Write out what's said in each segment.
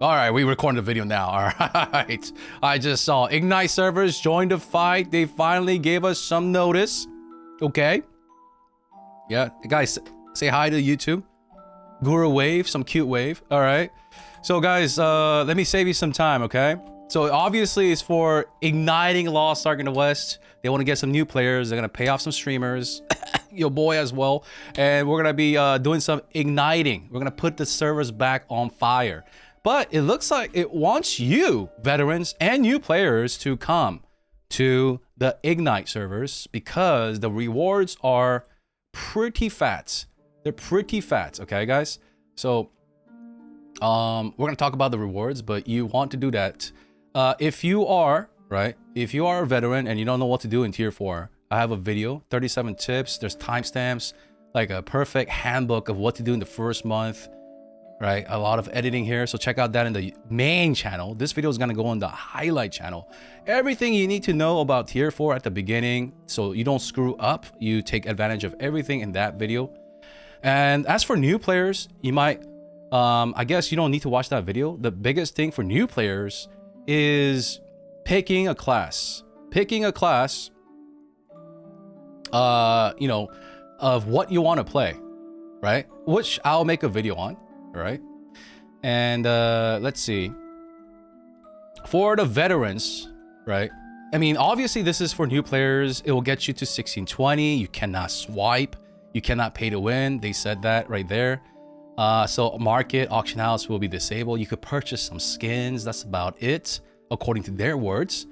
All right, we recording the video now. All right. I just saw Ignite servers joined the fight. They finally gave us some notice. Okay. Yeah, guys, say hi to YouTube. Guru wave, some cute wave. All right. So guys, let me save you some time, okay? So obviously it's for igniting Lost Ark in the West. They want to get some new players. They're going to pay off some streamers. Your boy as well. And we're going to be doing some igniting. We're going to put the servers back on fire. But it looks like it wants you, veterans and new players, to come to the Ignite servers because the rewards are pretty fat. They're pretty fat, okay, guys? So, we're going to talk about the rewards, but you want to do that. If you are, right, if you are a veteran and you don't know what to do in Tier 4, I have a video, 37 tips. There's timestamps, like a perfect handbook of what to do in the first month. Right, a lot of editing here, so check out that in the main channel. This video is going to go on the highlight channel. Everything you need to know about Tier 4 at the beginning, so you don't screw up. You take advantage of everything in that video. And as for new players, you might, I guess you don't need to watch that video. The biggest thing for new players is picking a class. Picking a class, you know, of what you want to play, right? Which I'll make a video on. Right, and let's see. For the veterans, right? I mean, obviously this is for new players. It will get you to 1620. You cannot swipe. You cannot pay to win. They said that right there. So market auction house will be disabled. You could purchase some skins. That's about it, according to their words.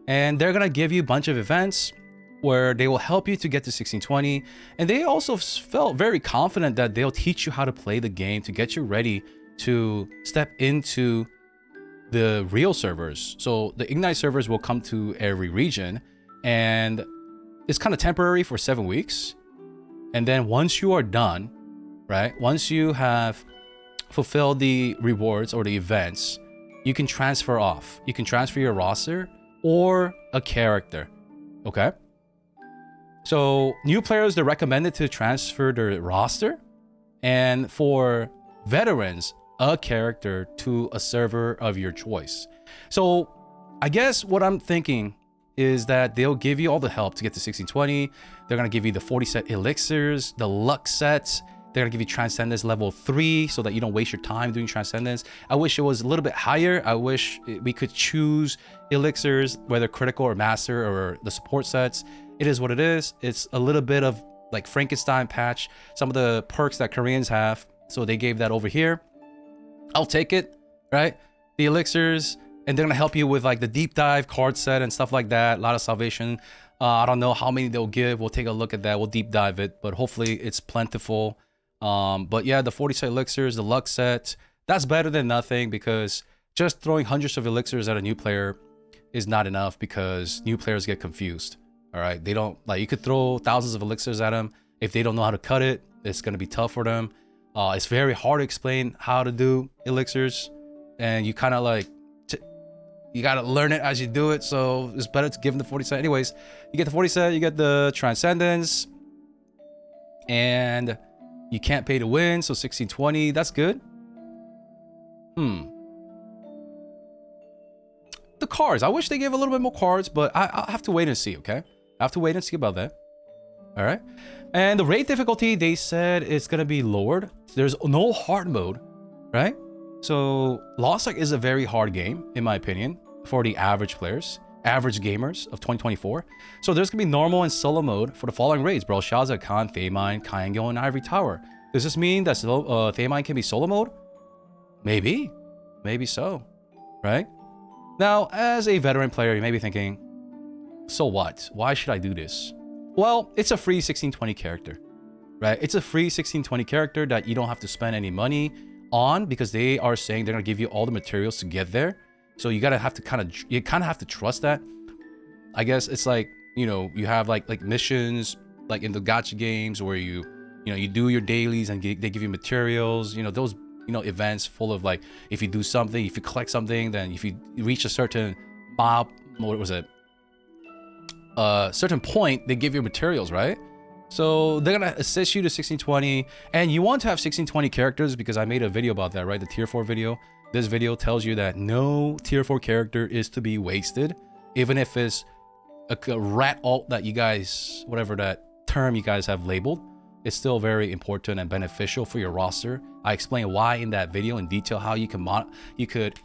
And they're gonna give you a bunch of events where they will help you to get to 1620. And they also felt very confident that they'll teach you how to play the game to get you ready to step into the real servers. So the Ignite servers will come to every region, and it's kind of temporary for 7 weeks. And then once you are done, right, once you have fulfilled the rewards or the events, you can transfer off. You can transfer your roster or a character, okay? So new players, they're recommended to transfer their roster, and for veterans, a character to a server of your choice. So I guess what I'm thinking is that they'll give you all the help to get to 1620. They're going to give you the 40 set elixirs, the luck sets. They're going to give you Transcendence level 3 so that you don't waste your time doing Transcendence. I wish it was a little bit higher. I wish we could choose elixirs, whether critical or master or the support sets. It is what it is. It's a little bit of like Frankenstein patch, some of the perks that Koreans have. So they gave that over here. I'll take it, right? The elixirs, and they're going to help you with like the deep dive card set and stuff like that. A lot of salvation. I don't know how many they'll give. We'll take a look at that. We'll deep dive it, but hopefully it's plentiful. But yeah, the 40 set elixirs, the luck set, that's better than nothing, because just throwing hundreds of elixirs at a new player is not enough, because new players get confused. All right, they don't like, you could throw thousands of elixirs at them. If they don't know how to cut it, it's going to be tough for them. It's very hard to explain how to do elixirs, and you kind of like, you got to learn it as you do it. So it's better to give them the 40 set. Anyways, you get the 40 set, you get the Transcendence, and you can't pay to win. So 1620, that's good. The cards, I wish they gave a little bit more cards, but I'll have to wait and see, okay? I have to wait and see about that. All right. And the raid difficulty, they said it's going to be lowered. There's no hard mode, right? So Lost Ark is a very hard game, in my opinion, for the average players, average gamers of 2024. So there's going to be normal and solo mode for the following raids: Belshazzar, Khan, Thaymine, Kyangyo, and Ivory Tower. Does this mean that Thaymine can be solo mode? Maybe. Maybe so, right? Now, as a veteran player, you may be thinking, so what? Why should I do this? Well, it's a free 1620 character, right? It's a free 1620 character that you don't have to spend any money on, because they are saying they're going to give you all the materials to get there. So you have to trust that. I guess it's like, you know, you have like missions like in the gacha games where you do your dailies and they give you materials, you know, those, you know, events full of like, if you do something, if you collect something, then if you reach a certain certain point, they give you materials, right? So they're gonna assist you to 1620, and you want to have 1620 characters because I made a video about that, right? The tier 4 video. This video tells you that no tier 4 character is to be wasted, even if it's a rat alt that you guys, whatever that term you guys have labeled. It's still very important and beneficial for your roster. I explain why in that video in detail, how you could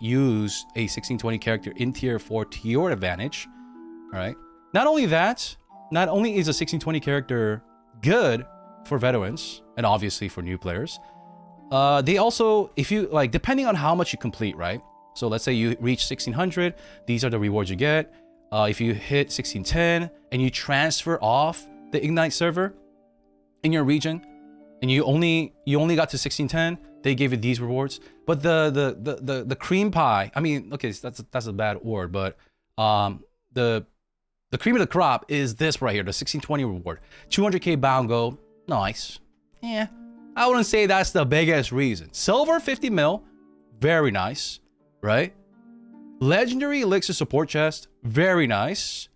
use a 1620 character in tier 4 to your advantage. All right. Not only that, not only is a 1620 character good for veterans and obviously for new players, they also, if you like, depending on how much you complete, right? So let's say you reach 1600, these are the rewards you get. If you hit 1610 and you transfer off the Ignite server in your region, and you only got to 1610, they gave you these rewards. But the cream pie, I mean, okay, that's a bad word, but the cream of the crop is this right here, the 1620 reward, 200k bound gold, nice. Yeah, I wouldn't say that's the biggest reason. Silver 50 mil, very nice, right? Legendary elixir support chest, very nice.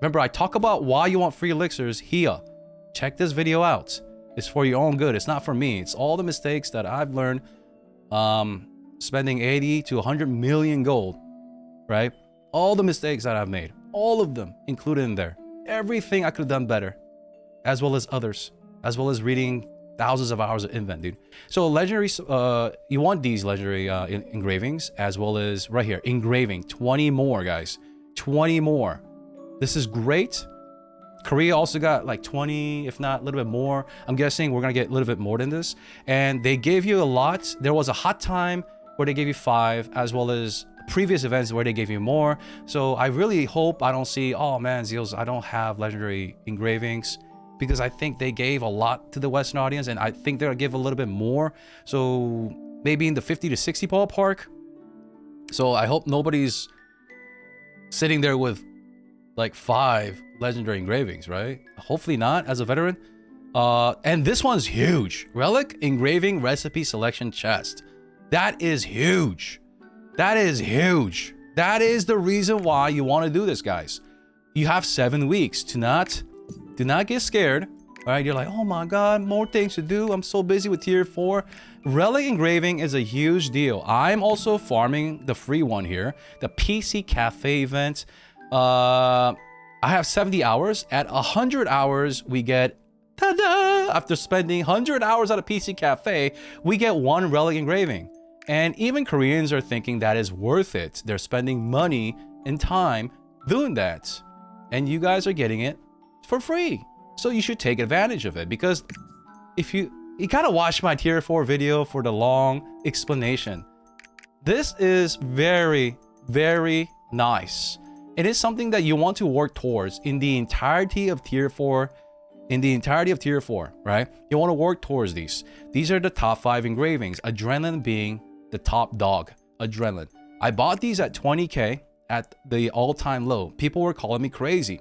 Remember, I talk about why you want free elixirs here. Check this video out. It's for your own good. It's not for me. It's all the mistakes that I've learned spending 80 to 100 million gold, right? All the mistakes that I've made, all of them included in there. Everything I could have done better, as well as others, as well as reading thousands of hours of invent, dude. So legendary, you want these legendary engravings, as well as right here, engraving, 20 more, guys. 20 more. This is great. Korea also got like 20, if not a little bit more. I'm guessing we're gonna get a little bit more than this. And they gave you a lot. There was a hot time where they gave you 5, as well as previous events where they gave you more. So I really hope I don't see, oh man, Zeals, I don't have legendary engravings, because I think they gave a lot to the Western audience, and I think they're gonna give a little bit more. So maybe in the 50 to 60 ballpark. So I hope nobody's sitting there with like 5 legendary engravings, right? Hopefully not, as a veteran. And this one's huge. Relic engraving recipe selection chest. That is huge. That is huge. That is the reason why you want to do this, guys. You have 7 weeks. Do not get scared. All right, you're like, oh my god, more things to do. I'm so busy with tier 4. Relic engraving is a huge deal. I'm also farming the free one here, the PC Cafe event. I have 70 hours. At 100 hours, we get, ta-da! After spending 100 hours at a PC Cafe, we get 1 relic engraving. And even Koreans are thinking that is worth it. They're spending money and time doing that. And you guys are getting it for free. So you should take advantage of it, because if you gotta watch my tier 4 video for the long explanation. This is very, very nice. It is something that you want to work towards in the entirety of tier 4. In the entirety of tier 4, right? You want to work towards these. These are the top 5 engravings. Adrenaline being the top dog. Adrenaline. I bought these at 20k at the all-time low. People were calling me crazy.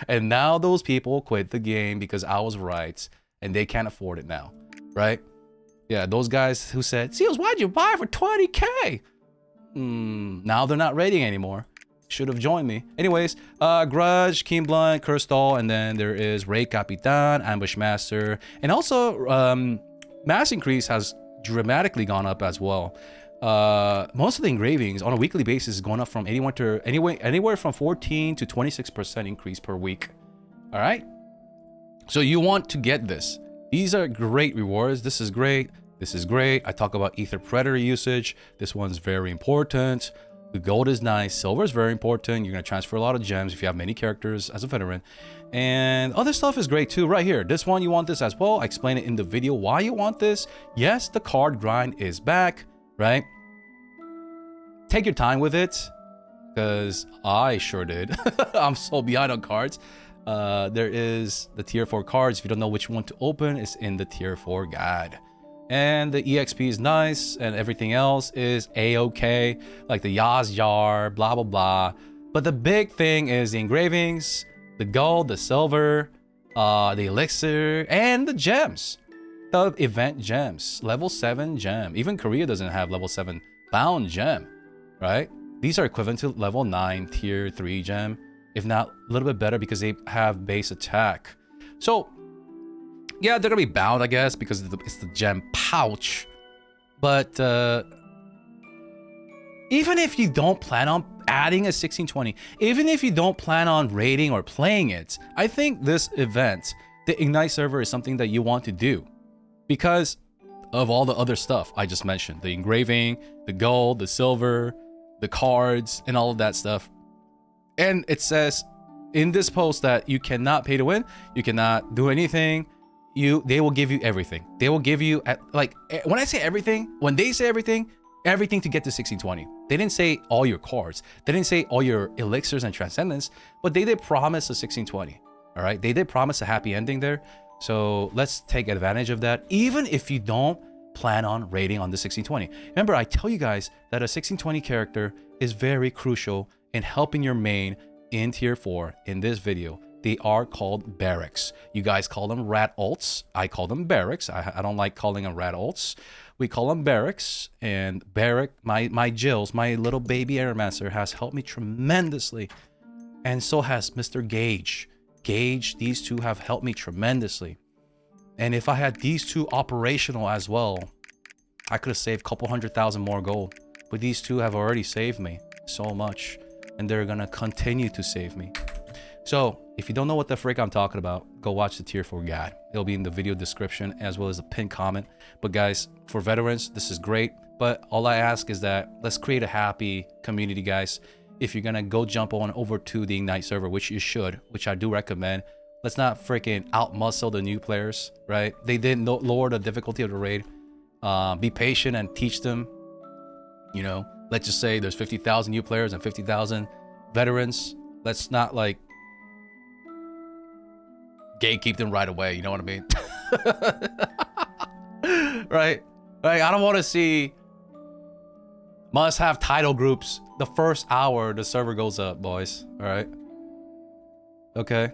And now those people quit the game because I was right, and they can't afford it now, right? Yeah, those guys who said, Seals, why'd you buy for 20k? Now they're not raiding anymore. Should have joined me. Anyways, Grudge, Keen Blunt, Cursed Doll, and then there is Ray Capitan, Ambush Master, and also mass increase has dramatically gone up as well. Most of the engravings on a weekly basis is going up from anywhere from 14 to 26% increase per week. All right. So you want to get this. These are great rewards. This is great. This is great. I talk about Ether Predator usage. This one's very important. The gold is nice. Silver is very important. You're going to transfer a lot of gems if you have many characters as a veteran. And other stuff is great too. Right here. This one, you want this as well. I explain it in the video why you want this. Yes, the card grind is back, right? Take your time with it, because I sure did. I'm so behind on cards. There is the tier 4 cards. If you don't know which one to open, it's in the tier 4 guide. And the EXP is nice, and everything else is a-okay, like the Yaz Jar, blah blah blah. But the big thing is the engravings, the gold, the silver, the elixir, and the gems. The event gems, level 7 gem. Even Korea doesn't have level 7 bound gem, right? These are equivalent to level 9 tier 3 gem, if not a little bit better, because they have base attack. So Yeah, they're gonna be bound, I guess, because it's the gem pouch. But even if you don't plan on adding a 1620, even if you don't plan on raiding or playing it, I think this event, the Ignite server, is something that you want to do because of all the other stuff I just mentioned. The engraving, the gold, the silver, the cards, and all of that stuff. And it says in this post that you cannot pay to win, you cannot do anything. They will give you everything. They will give you, like, when I say everything, when they say everything to get to 1620. They didn't say all your cards. They didn't say all your elixirs and transcendence, but they did promise a 1620. All right, they did promise a happy ending there. So let's take advantage of that, even if you don't plan on raiding on the 1620. Remember, I tell you guys that a 1620 character is very crucial in helping your main in tier 4 in this video. They are called barracks. You guys call them rat alts. I call them barracks. I don't like calling them rat alts. We call them barracks. And barrack, my Jills, my little baby Airmaster, has helped me tremendously. And so has Mr. Gage. Gage, these two have helped me tremendously. And if I had these two operational as well, I could have saved a couple 100,000 more gold. But these two have already saved me so much. And they're gonna continue to save me. So, if you don't know what the frick I'm talking about, go watch the tier 4 guide. It'll be in the video description as well as the pinned comment. But guys, for veterans, this is great. But all I ask is that let's create a happy community, guys. If you're gonna go jump on over to the Ignite server, which you should, which I do recommend, let's not freaking out-muscle the new players, right? They did lower the difficulty of the raid. Be patient and teach them. You know, let's just say there's 50,000 new players and 50,000 veterans. Let's not like gatekeep them right away, you know what I mean? Right? Like, I don't want to see must-have title groups the first hour the server goes up, boys. All right? Okay.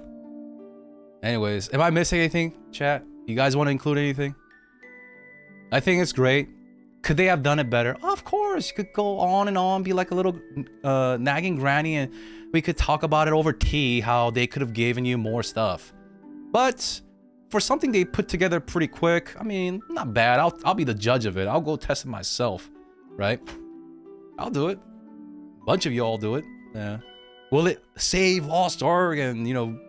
Anyways, am I missing anything, chat? You guys want to include anything? I think it's great. Could they have done it better? Of course. You could go on and on, be like a little nagging granny, and we could talk about it over tea, how they could have given you more stuff. But for something they put together pretty quick, I mean, not bad. I'll be the judge of it. I'll go test it myself, right? I'll do it. A bunch of you all do it. Yeah. Will it save Lost Ark and, you know,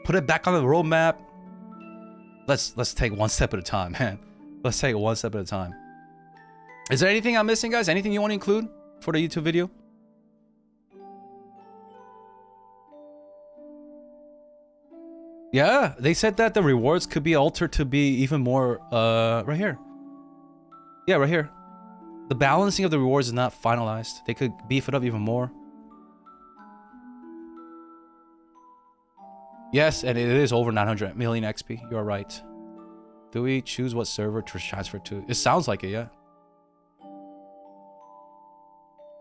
put it back on the roadmap? Let's take one step at a time, man. Let's take it one step at a time. Is there anything I'm missing, guys? Anything you want to include for the YouTube video? Yeah, they said that the rewards could be altered to be even more, right here. Yeah, right here. The balancing of the rewards is not finalized. They could beef it up even more. Yes, and it is over 900 million XP. You are right. Do we choose what server to transfer to? It sounds like it, yeah.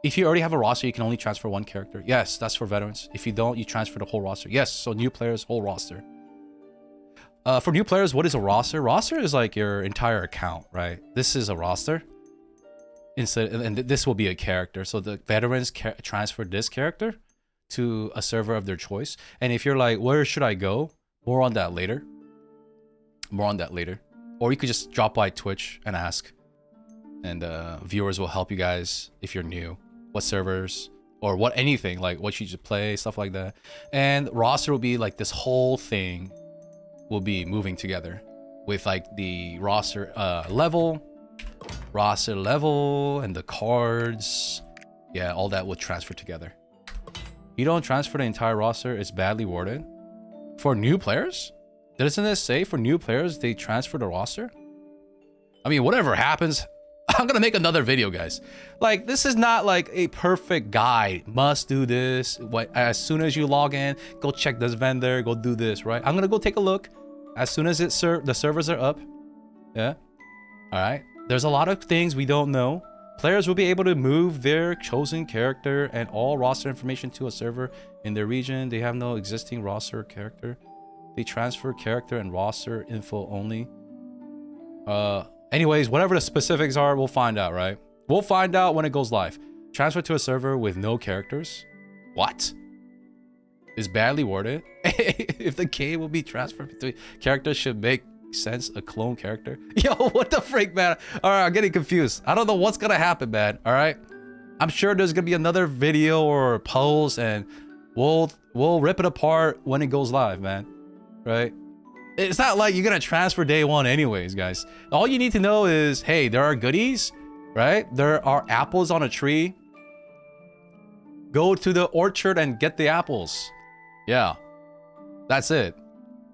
If you already have a roster, you can only transfer one character. Yes, that's for veterans. If you don't, you transfer the whole roster. Yes, so new players, whole roster. For new players, what is a roster? Roster is like your entire account, right? This is a roster. And this will be a character. So the veterans transfer this character to a server of their choice. And if you're like, where should I go? More on that later. More on that later. Or you could just drop by Twitch and ask. And viewers will help you guys if you're new. What servers or what anything, like what you should play, stuff like that. And roster will be like this whole thing will be moving together with like the roster level, and the cards. Yeah, all that will transfer together. You don't transfer the entire roster, it's badly worded. For new players? Doesn't it say for new players they transfer the roster? I mean, whatever happens, I'm gonna make another video, guys. Like, this is not like a perfect guide. Must do this. As soon as you log in, go check this vendor, go do this, right? I'm gonna go take a look as soon as the servers are up. Yeah. All right. There's a lot of things we don't know. Players will be able to move their chosen character and all roster information to a server in their region. They have no existing roster character. They transfer character and roster info only. Anyways, whatever the specifics are, we'll find out, right? We'll find out when it goes live. Transfer to a server with no characters. What? Is badly worded. If the game will be transferred between characters should make sense a clone character? Yo, what the freak, man? All right, I'm getting confused. I don't know what's gonna happen, man. All right, I'm sure there's gonna be another video or post, and we'll rip it apart when it goes live, man. Right? It's not like you're gonna transfer day one anyways, guys. All you need to know is, hey, there are goodies, right? There are apples on a tree. Go to the orchard and get the apples. Yeah, that's it,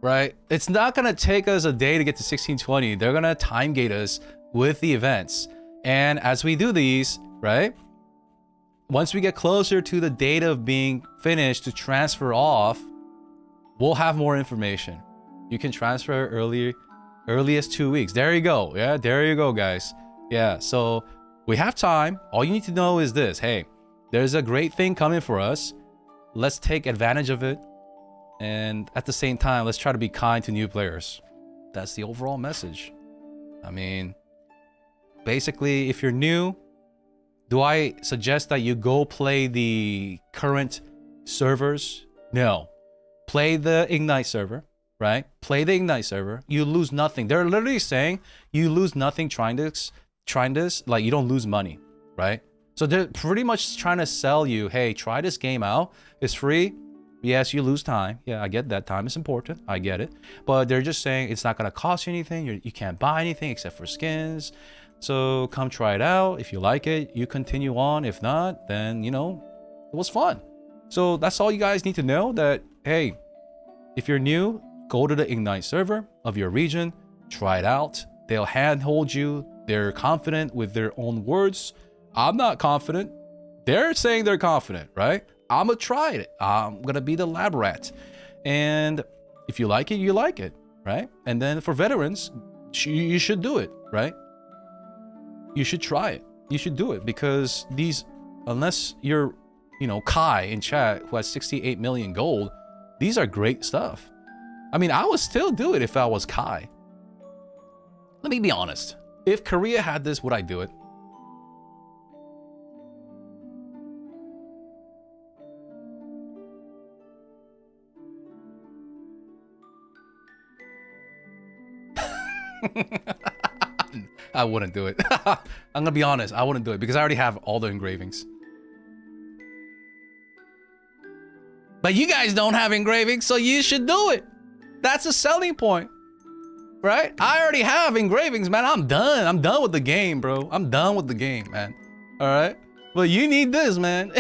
right? It's not gonna take us a day to get to 1620. They're gonna time gate us with the events. And as we do these, right? Once we get closer to the date of being finished to transfer off, we'll have more information. You can transfer earliest 2 weeks. There you go. Yeah, there you go, guys. Yeah, so we have time. All you need to know is this. Hey, there's a great thing coming for us. Let's take advantage of it. And at the same time, let's try to be kind to new players. That's the overall message. I mean, basically, if you're new, do I suggest that you go play the current servers? No. Play the Ignite server, right? Play the Ignite server. You lose nothing. They're literally saying you lose nothing trying this. Like, you don't lose money, right? So they're pretty much trying to sell you, hey, try this game out. It's free. Yes, you lose time. Yeah, I get that. Time is important. I get it. But they're just saying it's not going to cost you anything. You can't buy anything except for skins. So come try it out. If you like it, you continue on. If not, then, you know, it was fun. So that's all you guys need to know, that, hey, if you're new, go to the Ignite server of your region. Try it out. They'll handhold you. They're confident with their own words. I'm not confident. They're saying they're confident, right? I'm gonna try it. I'm gonna be the lab rat. And if you like it, you like it, right? And then for veterans, you should do it, right? You should try it. You should do it, because these, unless you're, you know, Kai in chat who has 68 million gold, these are great stuff. I mean, I would still do it if I was Kai. Let me be honest. If Korea had this, would I do it? I wouldn't do it. I'm gonna be honest, I wouldn't do it because I already have all the engravings. But you guys don't have engravings, so you should do it. That's a selling point, right? I already have engravings, man. I'm done. I'm done with the game, bro. I'm done with the game, man. All right? But you need this, man.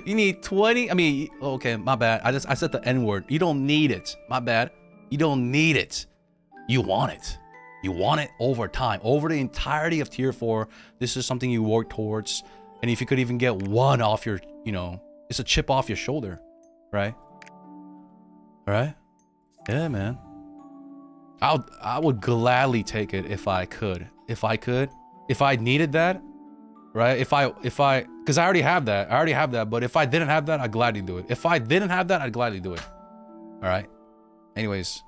You need 20. I mean, okay, my bad. I said the N word. You don't need it. My bad. You don't need it. You want it. You want it over time, over the entirety of tier 4. This is something you work towards. And if you could even get one off your, you know, it's a chip off your shoulder, right? All right? Yeah, man. I would gladly take it if I could. If I needed that, right? Because I already have that. But if I didn't have that, I'd gladly do it. If I didn't have that, I'd gladly do it. All right? Anyways.